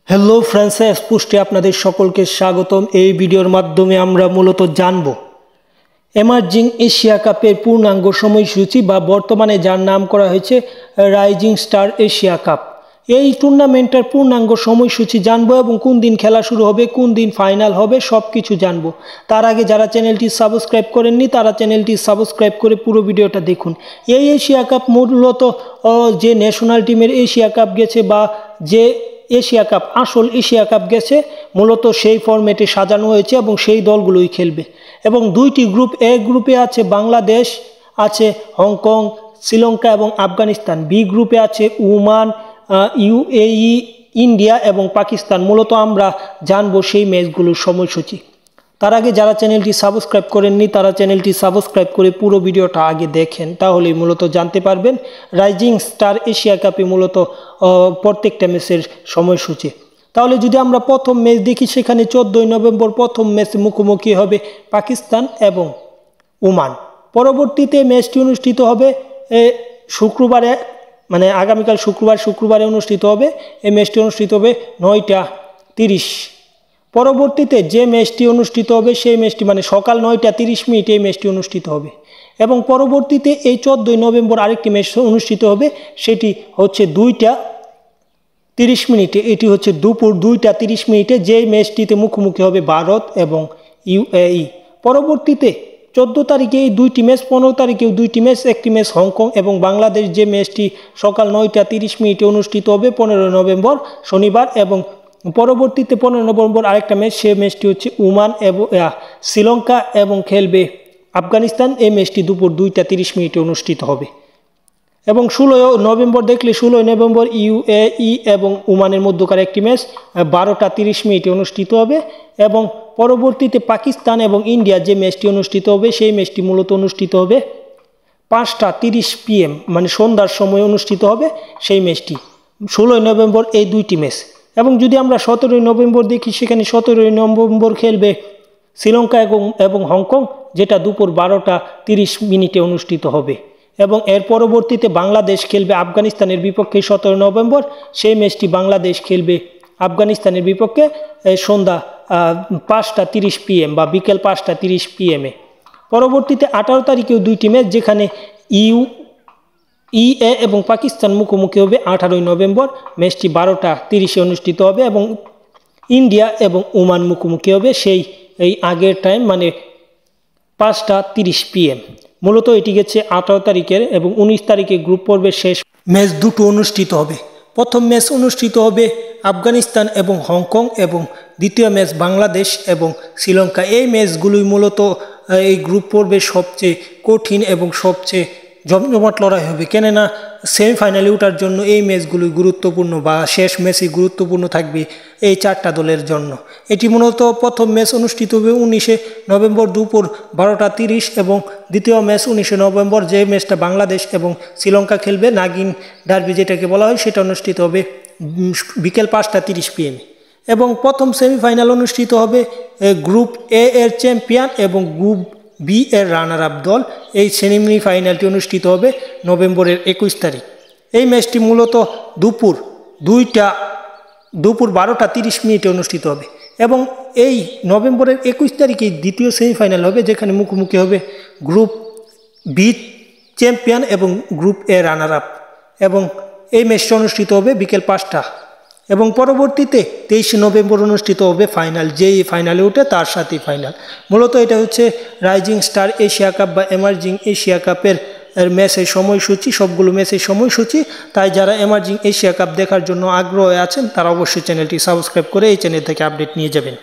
Hello friends, স্পুষ্টে আপনাদের সকলকে স্বাগতম। এই ভিডিওর মাধ্যমে আমরা মূলত জানব এমার্জিং এশিয়া কাপের পূর্ণাঙ্গ সময়সূচি বা বর্তমানে যার নাম করা হয়েছে রাইজিং স্টার এশিয়া কাপ। এই টুর্নামেন্টের পূর্ণাঙ্গ সময়সূচি জানবো এবং কোন দিন খেলা শুরু হবে, কোন দিন ফাইনাল হবে, সব কিছু জানবো। তার আগে যারা চ্যানেলটি সাবস্ক্রাইব করেননি তারা চ্যানেলটি সাবস্ক্রাইব করে পুরো ভিডিওটা দেখুন। এই এশিয়া কাপ মূলত যে ন্যাশনাল টিমের এশিয়া কাপ গেছে বা যে এশিয়া কাপ আসল এশিয়া কাপ গেছে মূলত সেই ফরম্যাটে সাজানো হয়েছে এবং সেই দলগুলোই খেলবে। এবং দুইটি গ্রুপ, এ গ্রুপে আছে বাংলাদেশ, আছে হংকং, শ্রীলঙ্কা এবং আফগানিস্তান। বি গ্রুপে আছে ওমান, ইউএই, ইন্ডিয়া এবং পাকিস্তান। মূলত আমরা জানবো সেই ম্যাচগুলোর সময়সূচি। তার আগে যারা চ্যানেলটি সাবস্ক্রাইব করেননি তারা চ্যানেলটি সাবস্ক্রাইব করে পুরো ভিডিওটা আগে দেখেন, তাহলেই মূলত জানতে পারবেন রাইজিং স্টার এশিয়া কাপে মূলত প্রত্যেকটা ম্যাচের সময়সূচি। তাহলে যদি আমরা প্রথম ম্যাচ দেখি, সেখানে 14 নভেম্বর প্রথম ম্যাচে মুখোমুখি হবে পাকিস্তান এবং ওমান। পরবর্তীতে ম্যাচটি অনুষ্ঠিত হবে শুক্রবারে, মানে আগামীকাল শুক্রবারে অনুষ্ঠিত হবে। এই ম্যাচটি অনুষ্ঠিত হবে 9টা 30। পরবর্তীতে যে ম্যাচটি অনুষ্ঠিত হবে সেই ম্যাচটি মানে সকাল 9টা 30 এই ম্যাচটি অনুষ্ঠিত হবে। এবং পরবর্তীতে এই 14 নভেম্বর আরেকটি ম্যাচ অনুষ্ঠিত হবে, সেটি হচ্ছে 2টা 30। এটি হচ্ছে দুপুর 2টা 30, যে ম্যাচটিতে মুখোমুখি হবে ভারত এবং ইউএই। পরবর্তীতে 14 তারিখে এই দুইটি ম্যাচ, 15 তারিখেও দুইটি ম্যাচ, একটি ম্যাচ হংকং এবং বাংলাদেশ, যে ম্যাচটি সকাল 9টা 30 অনুষ্ঠিত হবে 15 নভেম্বর শনিবার। এবং পরবর্তীতে 15 নভেম্বর আরেকটা ম্যাচ, সে ম্যাচটি হচ্ছে ওমান এবং শ্রীলঙ্কা এবং খেলবে আফগানিস্তান। এই ম্যাচটি দুপুর 2টা 30 অনুষ্ঠিত হবে। এবং 16 নভেম্বর দেখলে 16 নভেম্বর ইউএই এবং ওমানের মধ্যকার একটি ম্যাচ 12টা 30 অনুষ্ঠিত হবে। এবং পরবর্তীতে পাকিস্তান এবং ইন্ডিয়া যে ম্যাচটি অনুষ্ঠিত হবে সেই ম্যাচটি মূলত অনুষ্ঠিত হবে 5টা 30 PM, মানে সন্ধ্যার সময় অনুষ্ঠিত হবে সেই ম্যাচটি। 16 নভেম্বর এই দুইটি ম্যাচ। এবং যদি আমরা 17 নভেম্বর দেখি, সেখানে 17 নভেম্বর খেলবে শ্রীলঙ্কা এবং হংকং, যেটা দুপুর 12টা 30 অনুষ্ঠিত হবে। এবং এর পরবর্তীতে বাংলাদেশ খেলবে আফগানিস্তানের বিপক্ষে 17 নভেম্বর। সেই ম্যাচটি বাংলাদেশ খেলবে আফগানিস্তানের বিপক্ষে সন্ধ্যা 5টা 30 PM বা বিকেল 5টা 30 PM। পরবর্তীতে 18 তারিখেও দুইটি ম্যাচ, যেখানে ইউএই এবং পাকিস্তান মুখোমুখি হবে 18 নভেম্বর। ম্যাচটি 12টা 30 অনুষ্ঠিত হবে। এবং ইন্ডিয়া এবং ওমান মুখোমুখি হবে সেই আগের টাইম, মানে 5টা 30 PM। মূলত এটি গেছে 18 তারিখের। এবং 19 তারিখে গ্রুপ পর্বের শেষ ম্যাচ দুটো অনুষ্ঠিত হবে। প্রথম ম্যাচ অনুষ্ঠিত হবে আফগানিস্তান এবং হংকং এবং দ্বিতীয় ম্যাচ বাংলাদেশ এবং শ্রীলঙ্কা। এই ম্যাচগুলোই মূলত এই গ্রুপ পর্বের সবচেয়ে কঠিন এবং সবচেয়ে জমজমাট লড়াই হবে, কেননা সেমিফাইনালে ওঠার জন্য এই ম্যাচগুলোই গুরুত্বপূর্ণ বা শেষ ম্যাচই গুরুত্বপূর্ণ থাকবে এই চারটা দলের জন্য। এটি মূলত প্রথম ম্যাচ অনুষ্ঠিত হবে 19 নভেম্বর দুপুর 12টা 30 এবং দ্বিতীয় ম্যাচ 19 নভেম্বর, যে ম্যাচটা বাংলাদেশ এবং শ্রীলঙ্কা খেলবে, নাগিন ডার্বি যেটাকে বলা হয়, সেটা অনুষ্ঠিত হবে বিকেল 5টা 30 PM। এবং প্রথম সেমিফাইনাল অনুষ্ঠিত হবে গ্রুপ এ এর চ্যাম্পিয়ন এবং গ্রুপ বি এর রানার আপ দল। এই সেমিফাইনালটি অনুষ্ঠিত হবে নভেম্বরের 21 তারিখ। এই ম্যাচটি মূলত দুপুর 12টা 30 অনুষ্ঠিত হবে। এবং এই নভেম্বরের 21 তারিখে দ্বিতীয় সেমিফাইনাল হবে, যেখানে মুখোমুখি হবে গ্রুপ বি চ্যাম্পিয়ন এবং গ্রুপ এ রানার আপ। এবং এই ম্যাচটি অনুষ্ঠিত হবে বিকেল 5টা। এবং পরবর্তীতে 23 নভেম্বর অনুষ্ঠিত হবে ফাইনাল, যেই ফাইনালে ওঠে তার সাথেই ফাইনাল। মূলত এটা হচ্ছে রাইজিং স্টার এশিয়া কাপ বা এমার্জিং এশিয়া কাপের ম্যাচের সময়সূচি, সবগুলো ম্যাচের সময়সূচি। তাই যারা এমার্জিং এশিয়া কাপ দেখার জন্য আগ্রহে আছেন তারা অবশ্যই চ্যানেলটি সাবস্ক্রাইব করে এই চ্যানেল থেকে আপডেট নিয়ে যাবেন।